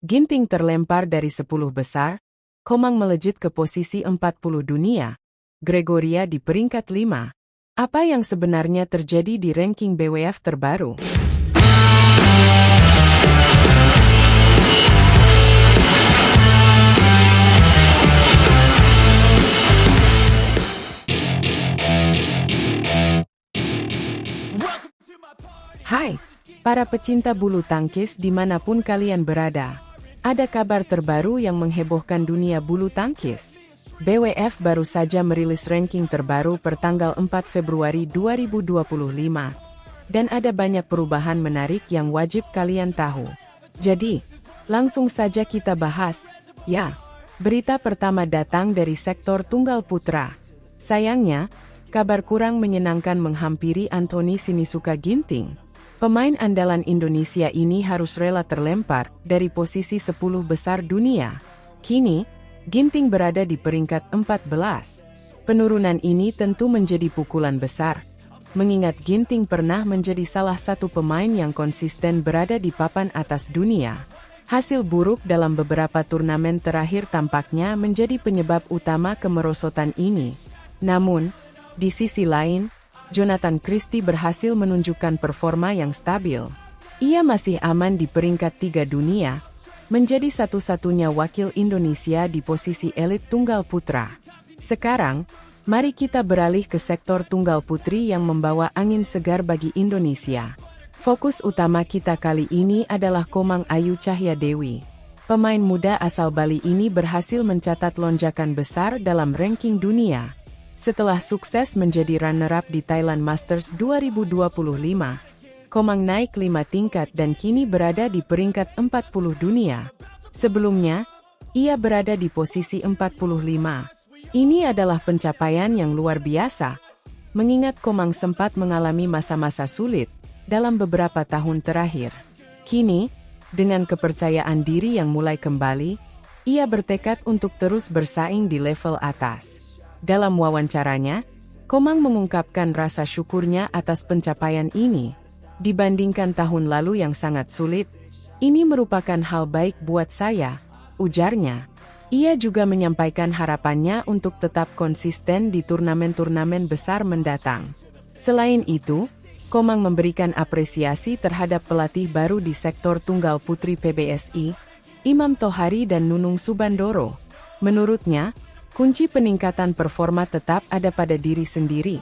Ginting terlempar dari 10 besar, Komang melejit ke posisi 40 dunia, Gregoria di peringkat 5. Apa yang sebenarnya terjadi di ranking BWF terbaru? Hai, para pecinta bulu tangkis dimanapun kalian berada. Ada kabar terbaru yang menghebohkan dunia bulu tangkis. BWF baru saja merilis ranking terbaru per tanggal 4 Februari 2025. Dan ada banyak perubahan menarik yang wajib kalian tahu. Jadi, langsung saja kita bahas. Ya, berita pertama datang dari sektor tunggal putra. Sayangnya, kabar kurang menyenangkan menghampiri Anthony Sinisuka Ginting. Pemain andalan Indonesia ini harus rela terlempar dari posisi 10 besar dunia. Kini, Ginting berada di peringkat 14. Penurunan ini tentu menjadi pukulan besar, mengingat Ginting pernah menjadi salah satu pemain yang konsisten berada di papan atas dunia. Hasil buruk dalam beberapa turnamen terakhir tampaknya menjadi penyebab utama kemerosotan ini. Namun, di sisi lain, Jonathan Christie berhasil menunjukkan performa yang stabil. Ia masih aman di peringkat 3 dunia, menjadi satu-satunya wakil Indonesia di posisi elit tunggal putra. Sekarang, mari kita beralih ke sektor tunggal putri yang membawa angin segar bagi Indonesia. Fokus utama kita kali ini adalah Komang Ayu Cahyadewi. Pemain muda asal Bali ini berhasil mencatat lonjakan besar dalam ranking dunia. Setelah sukses menjadi runner-up di Thailand Masters 2025, Komang naik 5 tingkat dan kini berada di peringkat 40 dunia. Sebelumnya, ia berada di posisi 45. Ini adalah pencapaian yang luar biasa, mengingat Komang sempat mengalami masa-masa sulit dalam beberapa tahun terakhir. Kini, dengan kepercayaan diri yang mulai kembali, ia bertekad untuk terus bersaing di level atas. Dalam wawancaranya, Komang mengungkapkan rasa syukurnya atas pencapaian ini. Dibandingkan tahun lalu yang sangat sulit, ini merupakan hal baik buat saya, ujarnya. Ia juga menyampaikan harapannya untuk tetap konsisten di turnamen-turnamen besar mendatang. Selain itu, Komang memberikan apresiasi terhadap pelatih baru di sektor tunggal putri PBSI, Imam Tohari dan Nunung Subandoro. Menurutnya, kunci peningkatan performa tetap ada pada diri sendiri,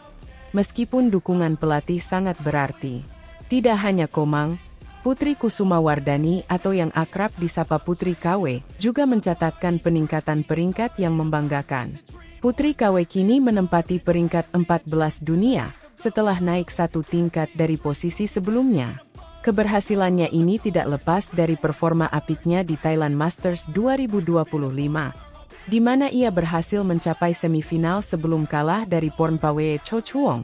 meskipun dukungan pelatih sangat berarti. Tidak hanya Komang, Putri Kusumawardani atau yang akrab disapa Putri KW juga mencatatkan peningkatan peringkat yang membanggakan. Putri KW kini menempati peringkat 14 dunia, setelah naik 1 tingkat dari posisi sebelumnya. Keberhasilannya ini tidak lepas dari performa apiknya di Thailand Masters 2025. Di mana ia berhasil mencapai semifinal sebelum kalah dari Pornpawe Chochuong,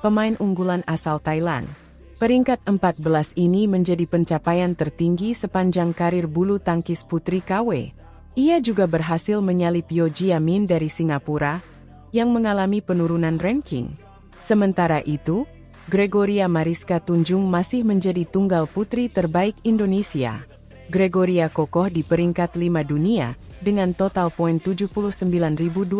pemain unggulan asal Thailand. Peringkat 14 ini menjadi pencapaian tertinggi sepanjang karir bulu tangkis putri KW. Ia juga berhasil menyalip Yo Jiamin dari Singapura, yang mengalami penurunan ranking. Sementara itu, Gregoria Mariska Tunjung masih menjadi tunggal putri terbaik Indonesia. Gregoria kokoh di peringkat 5 dunia, dengan total poin 79.262.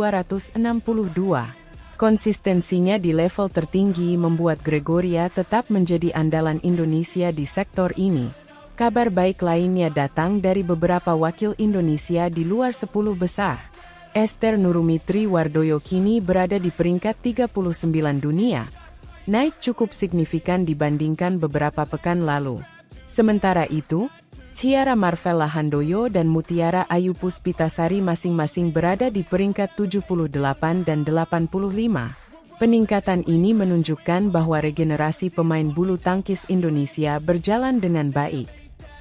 Konsistensinya di level tertinggi membuat Gregoria tetap menjadi andalan Indonesia di sektor ini. Kabar baik lainnya datang dari beberapa wakil Indonesia di luar 10 besar. Esther Nurumitri Wardoyo kini berada di peringkat 39 dunia, naik cukup signifikan dibandingkan beberapa pekan lalu. Sementara itu, Ciara Marvella Handoyo dan Mutiara Ayu Puspitasari masing-masing berada di peringkat 78 dan 85. Peningkatan ini menunjukkan bahwa regenerasi pemain bulu tangkis Indonesia berjalan dengan baik.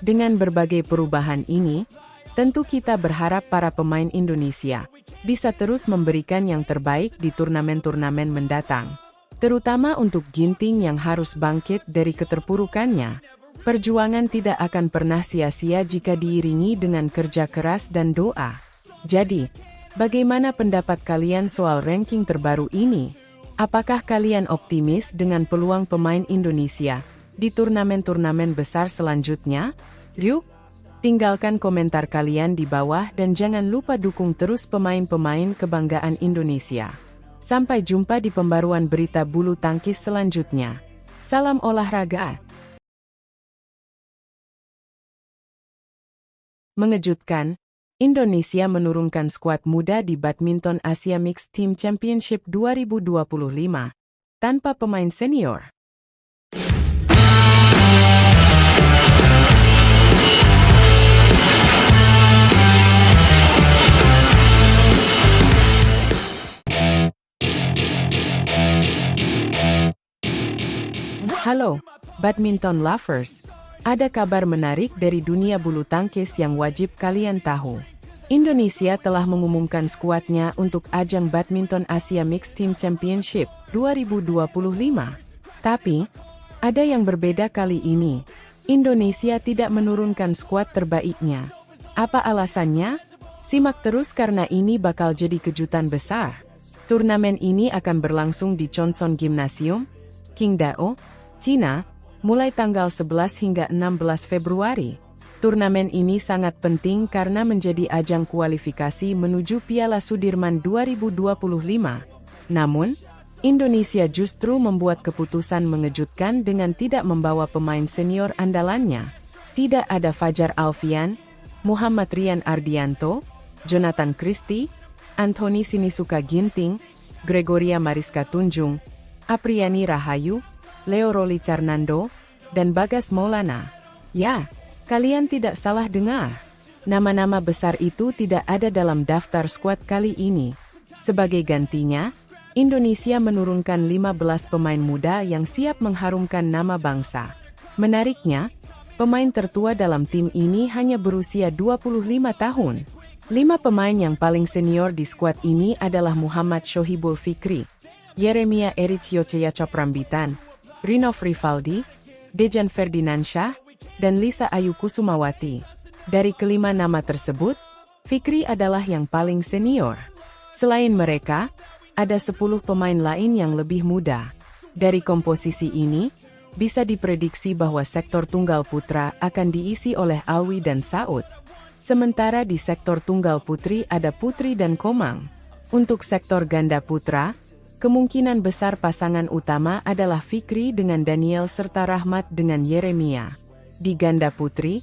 Dengan berbagai perubahan ini, tentu kita berharap para pemain Indonesia bisa terus memberikan yang terbaik di turnamen-turnamen mendatang. Terutama untuk Ginting yang harus bangkit dari keterpurukannya. Perjuangan tidak akan pernah sia-sia jika diiringi dengan kerja keras dan doa. Jadi, bagaimana pendapat kalian soal ranking terbaru ini? Apakah kalian optimis dengan peluang pemain Indonesia di turnamen-turnamen besar selanjutnya? Yuk, Tinggalkan komentar kalian di bawah dan jangan lupa dukung terus pemain-pemain kebanggaan Indonesia. Sampai jumpa di pembaruan berita bulu tangkis selanjutnya. Salam olahraga. Mengejutkan, Indonesia menurunkan skuad muda di Badminton Asia Mixed Team Championship 2025 tanpa pemain senior. Halo, badminton lovers. Ada kabar menarik dari dunia bulu tangkis yang wajib kalian tahu. Indonesia telah mengumumkan skuadnya untuk ajang Badminton Asia Mixed Team Championship 2025. Tapi, ada yang berbeda kali ini. Indonesia tidak menurunkan skuad terbaiknya. Apa alasannya? Simak terus karena ini bakal jadi kejutan besar. Turnamen ini akan berlangsung di Chonson Gymnasium, Qingdao, Cina, mulai tanggal 11 hingga 16 Februari. Turnamen ini sangat penting karena menjadi ajang kualifikasi menuju Piala Sudirman 2025. Namun, Indonesia justru membuat keputusan mengejutkan dengan tidak membawa pemain senior andalannya. Tidak ada Fajar Alfian, Muhammad Rian Ardianto, Jonathan Christie, Anthony Sinisuka Ginting, Gregoria Mariska Tunjung, Apriani Rahayu, Leo Roli Carnando, dan Bagas Maulana. Ya, kalian tidak salah dengar. Nama-nama besar itu tidak ada dalam daftar skuad kali ini. Sebagai gantinya, Indonesia menurunkan 15 pemain muda yang siap mengharumkan nama bangsa. Menariknya, pemain tertua dalam tim ini hanya berusia 25 tahun. 5 pemain yang paling senior di skuad ini adalah Muhammad Shohibul Fikri, Yeremia Erich Yocheya Choprambitan, Rinov Rivaldi, Dejan Ferdinansyah, dan Lisa Ayu Kusumawati. Dari kelima nama tersebut, Fikri adalah yang paling senior. Selain mereka, ada 10 pemain lain yang lebih muda. Dari komposisi ini, bisa diprediksi bahwa sektor tunggal putra akan diisi oleh Alwi dan Saud. Sementara di sektor tunggal putri ada Putri dan Komang. Untuk sektor ganda putra, kemungkinan besar pasangan utama adalah Fikri dengan Daniel serta Rahmat dengan Yeremia. Di ganda putri,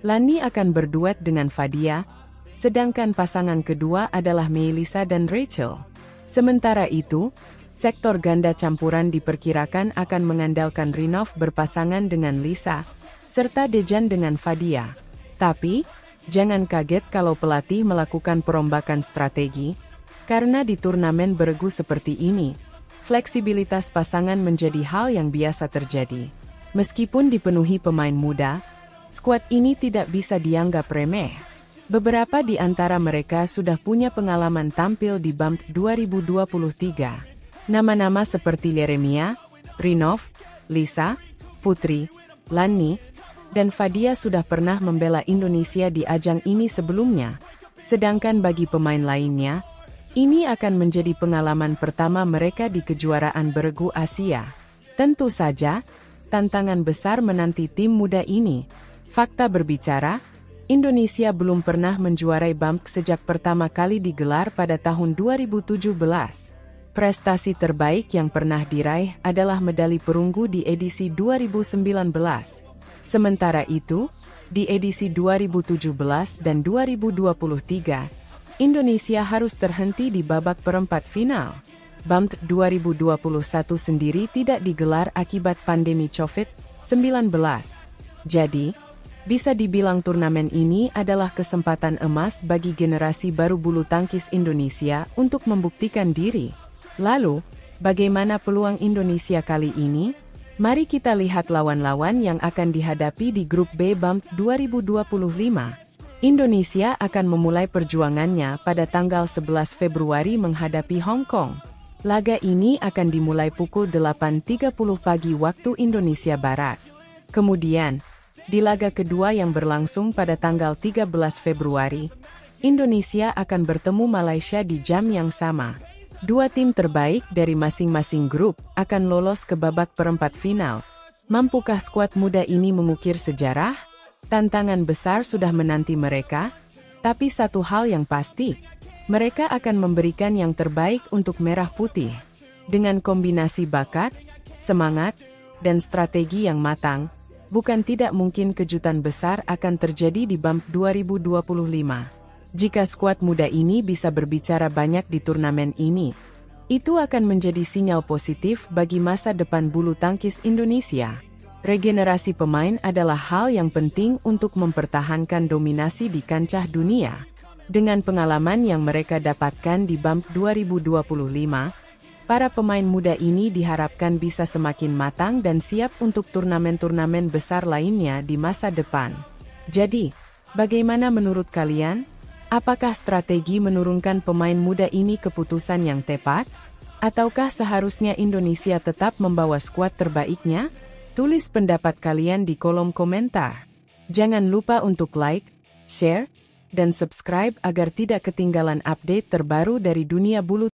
Lani akan berduet dengan Fadia, sedangkan pasangan kedua adalah Melisa dan Rachel. Sementara itu, sektor ganda campuran diperkirakan akan mengandalkan Rinov berpasangan dengan Lisa, serta Dejan dengan Fadia. Tapi, jangan kaget kalau pelatih melakukan perombakan strategi, karena di turnamen beregu seperti ini, fleksibilitas pasangan menjadi hal yang biasa terjadi. Meskipun dipenuhi pemain muda, skuad ini tidak bisa dianggap remeh. Beberapa di antara mereka sudah punya pengalaman tampil di BAMT 2023. Nama-nama seperti Yeremia, Rinov, Lisa, Putri, Lani, dan Fadia sudah pernah membela Indonesia di ajang ini sebelumnya. Sedangkan bagi pemain lainnya, ini akan menjadi pengalaman pertama mereka di kejuaraan beregu Asia. Tentu saja, tantangan besar menanti tim muda ini. Fakta berbicara, Indonesia belum pernah menjuarai BAMT sejak pertama kali digelar pada tahun 2017. Prestasi terbaik yang pernah diraih adalah medali perunggu di edisi 2019. Sementara itu, di edisi 2017 dan 2023, Indonesia harus terhenti di babak perempat final. BAMT 2021 sendiri tidak digelar akibat pandemi COVID-19. Jadi, bisa dibilang turnamen ini adalah kesempatan emas bagi generasi baru bulu tangkis Indonesia untuk membuktikan diri. Lalu, bagaimana peluang Indonesia kali ini? Mari kita lihat lawan-lawan yang akan dihadapi di grup B BAMT 2025. Indonesia akan memulai perjuangannya pada tanggal 11 Februari menghadapi Hong Kong. Laga ini akan dimulai pukul 8.30 pagi waktu Indonesia Barat. Kemudian, di laga kedua yang berlangsung pada tanggal 13 Februari, Indonesia akan bertemu Malaysia di jam yang sama. Dua tim terbaik dari masing-masing grup akan lolos ke babak perempat final. Mampukah skuad muda ini mengukir sejarah? Tantangan besar sudah menanti mereka, tapi satu hal yang pasti, mereka akan memberikan yang terbaik untuk Merah Putih. Dengan kombinasi bakat, semangat, dan strategi yang matang, bukan tidak mungkin kejutan besar akan terjadi di BAM 2025. Jika skuad muda ini bisa berbicara banyak di turnamen ini, itu akan menjadi sinyal positif bagi masa depan bulu tangkis Indonesia. Regenerasi pemain adalah hal yang penting untuk mempertahankan dominasi di kancah dunia. Dengan pengalaman yang mereka dapatkan di BAM 2025, para pemain muda ini diharapkan bisa semakin matang dan siap untuk turnamen-turnamen besar lainnya di masa depan. Jadi, bagaimana menurut kalian? Apakah strategi menurunkan pemain muda ini keputusan yang tepat? Ataukah seharusnya Indonesia tetap membawa skuad terbaiknya? Tulis pendapat kalian di kolom komentar. Jangan lupa untuk like, share, dan subscribe agar tidak ketinggalan update terbaru dari dunia bulu